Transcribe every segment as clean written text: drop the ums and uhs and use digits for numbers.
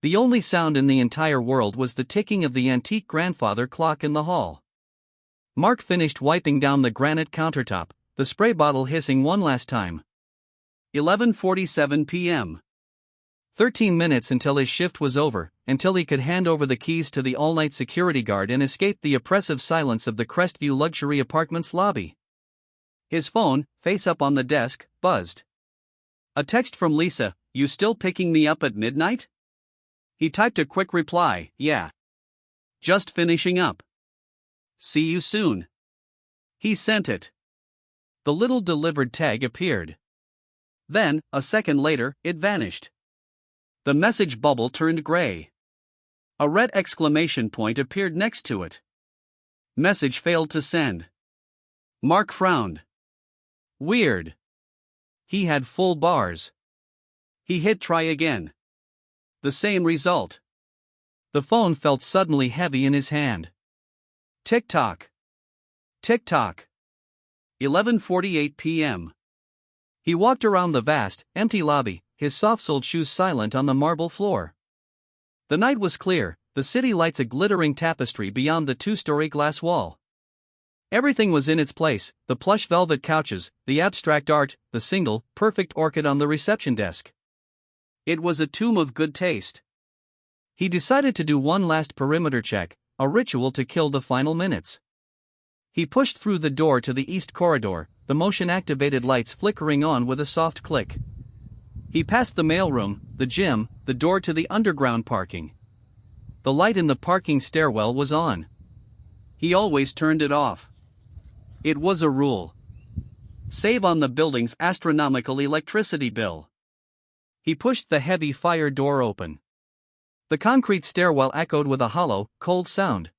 The only sound in the entire world was the ticking of the antique grandfather clock in the hall. Mark finished wiping down the granite countertop, the spray bottle hissing one last time. 11:47 p.m. 13 minutes until his shift was over, until he could hand over the keys to the all-night security guard and escape the oppressive silence of the Crestview luxury apartment's lobby. His phone, face up on the desk, buzzed. A text from Lisa, "You still picking me up at midnight?" He typed a quick reply, "Yeah. Just finishing up. See you soon." He sent it. The little delivered tag appeared. Then, a second later, it vanished. The message bubble turned gray. A red exclamation point appeared next to it. Message failed to send. Mark frowned. Weird. He had full bars. He hit try again. The same result. The phone felt suddenly heavy in his hand. Tick-tock. Tick-tock. 11:48 p.m. He walked around the vast, empty lobby, his soft-soled shoes silent on the marble floor. The night was clear, the city lights a glittering tapestry beyond the two-story glass wall. Everything was in its place, the plush velvet couches, the abstract art, the single, perfect orchid on the reception desk. It was a tomb of good taste. He decided to do one last perimeter check, a ritual to kill the final minutes. He pushed through the door to the east corridor, the motion-activated lights flickering on with a soft click. He passed the mailroom, the gym, the door to the underground parking. The light in the parking stairwell was on. He always turned it off. It was a rule. Save on the building's astronomical electricity bill. He pushed the heavy fire door open. The concrete stairwell echoed with a hollow, cold sound.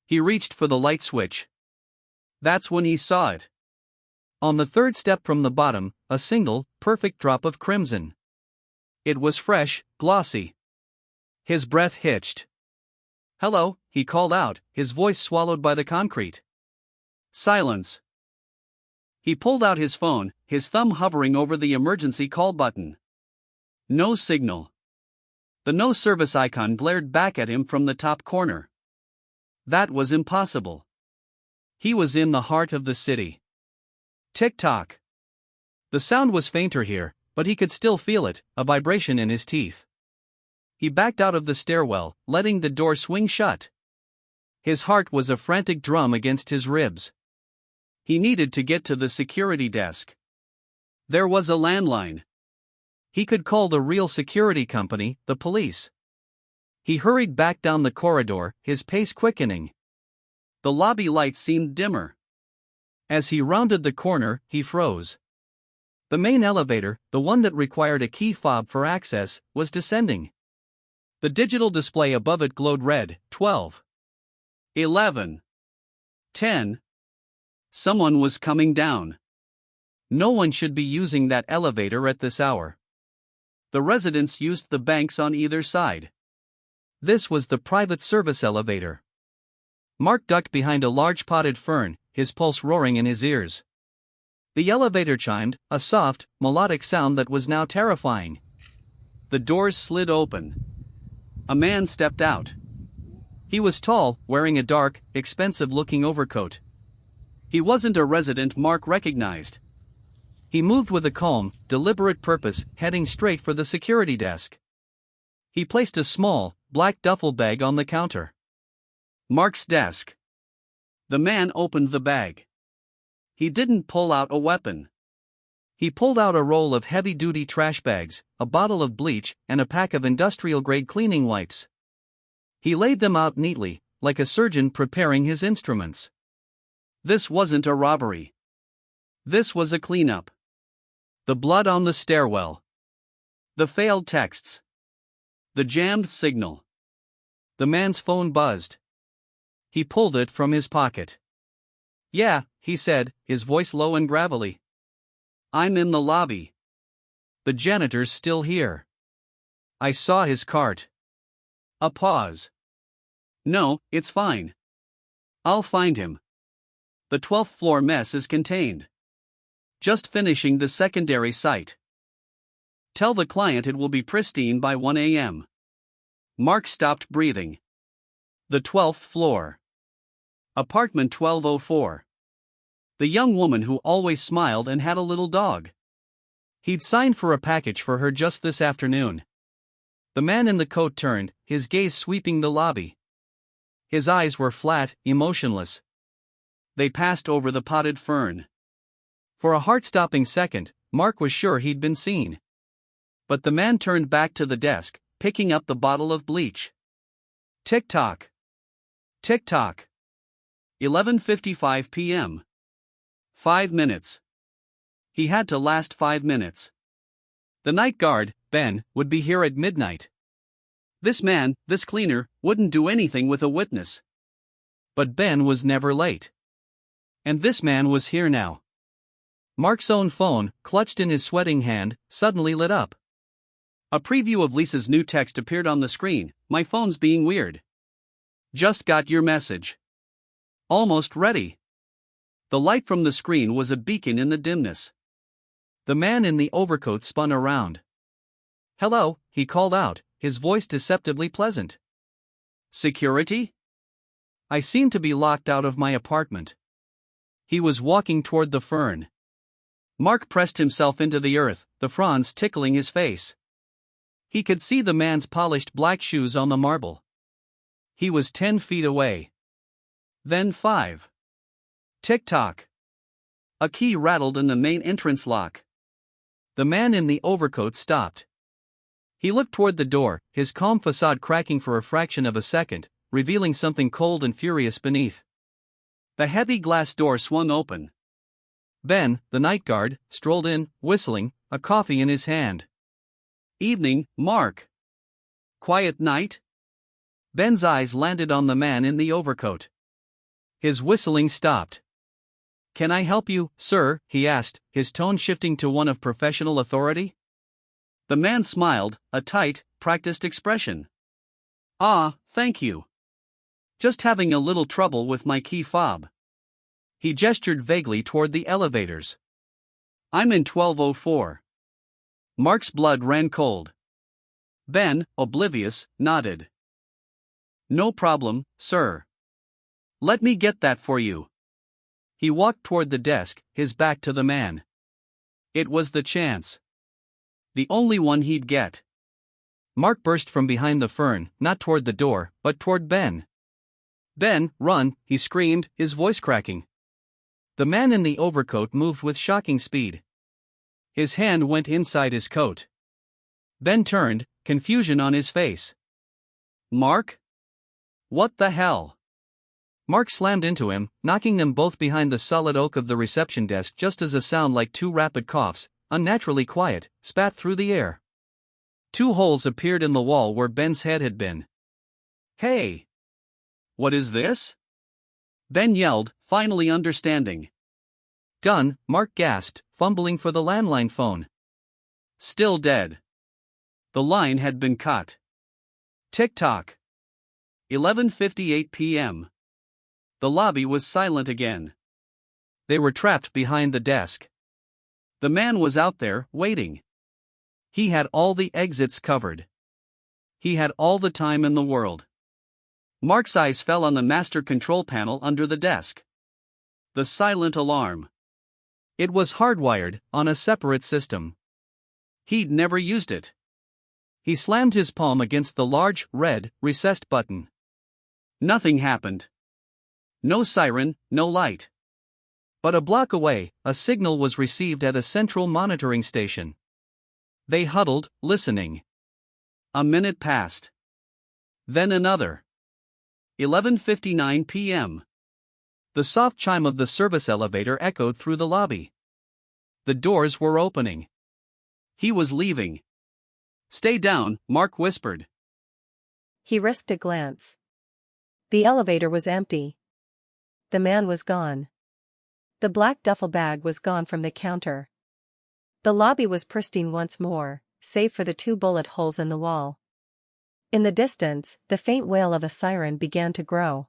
He reached for the light switch. That's when he saw it. On the third step from the bottom, a single, perfect drop of crimson. It was fresh, glossy. His breath hitched. "Hello," he called out, his voice swallowed by the concrete. Silence. He pulled out his phone, his thumb hovering over the emergency call button. No signal. The no service icon glared back at him from the top corner. That was impossible. He was in the heart of the city. Tick-tock. The sound was fainter here, but he could still feel it, a vibration in his teeth. He backed out of the stairwell, letting the door swing shut. His heart was a frantic drum against his ribs. He needed to get to the security desk. There was a landline. He could call the real security company, the police. He hurried back down the corridor, his pace quickening. The lobby lights seemed dimmer. As he rounded the corner, he froze. The main elevator, the one that required a key fob for access, was descending. The digital display above it glowed red. 12. 11. 10. Someone was coming down. No one should be using that elevator at this hour. The residents used the banks on either side. This was the private service elevator. Mark ducked behind a large potted fern, his pulse roaring in his ears. The elevator chimed, a soft, melodic sound that was now terrifying. The doors slid open. A man stepped out. He was tall, wearing a dark, expensive-looking overcoat. He wasn't a resident Mark recognized. He moved with a calm, deliberate purpose, heading straight for the security desk. He placed a small, black duffel bag on the counter. Mark's desk. The man opened the bag. He didn't pull out a weapon. He pulled out a roll of heavy-duty trash bags, a bottle of bleach, and a pack of industrial-grade cleaning wipes. He laid them out neatly, like a surgeon preparing his instruments. This wasn't a robbery. This was a cleanup. The blood on the stairwell. The failed texts. The jammed signal. The man's phone buzzed. He pulled it from his pocket. "Yeah," he said, his voice low and gravelly. "I'm in the lobby. The janitor's still here. I saw his cart." A pause. "No, it's fine. I'll find him. The 12th floor mess is contained. Just finishing the secondary site. Tell the client it will be pristine by 1 a.m. Mark stopped breathing. The 12th floor. Apartment 1204. The young woman who always smiled and had a little dog. He'd signed for a package for her just this afternoon. The man in the coat turned, his gaze sweeping the lobby. His eyes were flat, emotionless. They passed over the potted fern. For a heart-stopping second, Mark was sure he'd been seen. But the man turned back to the desk, picking up the bottle of bleach. Tick-tock. Tick-tock. 11:55 p.m. 5 minutes. He had to last 5 minutes. The night guard, Ben, would be here at midnight. This man, this cleaner, wouldn't do anything with a witness. But Ben was never late. And this man was here now. Mark's own phone, clutched in his sweating hand, suddenly lit up. A preview of Lisa's new text appeared on the screen. My phone's being weird. Just got your message. Almost ready. The light from the screen was a beacon in the dimness. The man in the overcoat spun around. Hello, he called out, his voice deceptively pleasant. Security? I seem to be locked out of my apartment. He was walking toward the fern. Mark pressed himself into the earth, the fronds tickling his face. He could see the man's polished black shoes on the marble. He was 10 feet away. Then 5. Tick-tock. A key rattled in the main entrance lock. The man in the overcoat stopped. He looked toward the door, his calm facade cracking for a fraction of a second, revealing something cold and furious beneath. The heavy glass door swung open. Ben, the night guard, strolled in, whistling, a coffee in his hand. Evening, Mark. Quiet night? Ben's eyes landed on the man in the overcoat. His whistling stopped. Can I help you, sir? He asked, his tone shifting to one of professional authority. The man smiled, a tight, practiced expression. Ah, thank you. Just having a little trouble with my key fob. He gestured vaguely toward the elevators. I'm in 1204. Mark's blood ran cold. Ben, oblivious, nodded. No problem, sir. Let me get that for you. He walked toward the desk, his back to the man. It was the chance. The only one he'd get. Mark burst from behind the fern, not toward the door, but toward Ben. Ben, run, he screamed, his voice cracking. The man in the overcoat moved with shocking speed. His hand went inside his coat. Ben turned, confusion on his face. Mark? What the hell? Mark slammed into him, knocking them both behind the solid oak of the reception desk just as a sound like 2 rapid coughs, unnaturally quiet, spat through the air. 2 holes appeared in the wall where Ben's head had been. Hey! What is this? Ben yelled, finally understanding. Gun, Mark gasped, fumbling for the landline phone. Still dead. The line had been cut. Tick-tock. 11:58 p.m. The lobby was silent again. They were trapped behind the desk. The man was out there, waiting. He had all the exits covered. He had all the time in the world. Mark's eyes fell on the master control panel under the desk. The silent alarm. It was hardwired, on a separate system. He'd never used it. He slammed his palm against the large, red, recessed button. Nothing happened. No siren, no light. But a block away, a signal was received at a central monitoring station. They huddled, listening. A minute passed. Then another. 11:59 p.m. The soft chime of the service elevator echoed through the lobby. The doors were opening. He was leaving. Stay down, Mark whispered. He risked a glance. The elevator was empty. The man was gone. The black duffel bag was gone from the counter. The lobby was pristine once more, save for the 2 bullet holes in the wall. In the distance, the faint wail of a siren began to grow.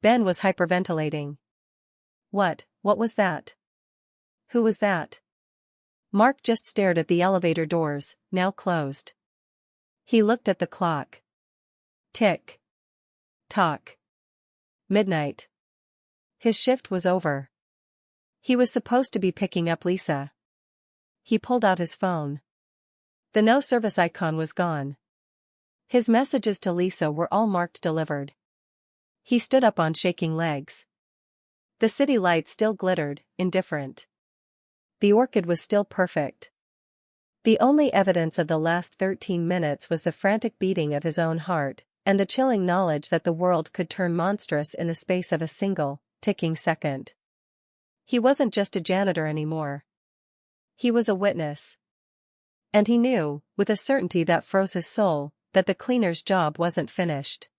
Ben was hyperventilating. What was that? Who was that? Mark just stared at the elevator doors, now closed. He looked at the clock. Tick. Tock. Midnight. His shift was over. He was supposed to be picking up Lisa. He pulled out his phone. The no service icon was gone. His messages to Lisa were all marked delivered. He stood up on shaking legs. The city lights still glittered, indifferent. The orchid was still perfect. The only evidence of the last 13 minutes was the frantic beating of his own heart, and the chilling knowledge that the world could turn monstrous in the space of a single, ticking second. He wasn't just a janitor anymore. He was a witness. And he knew, with a certainty that froze his soul, that the cleaner's job wasn't finished.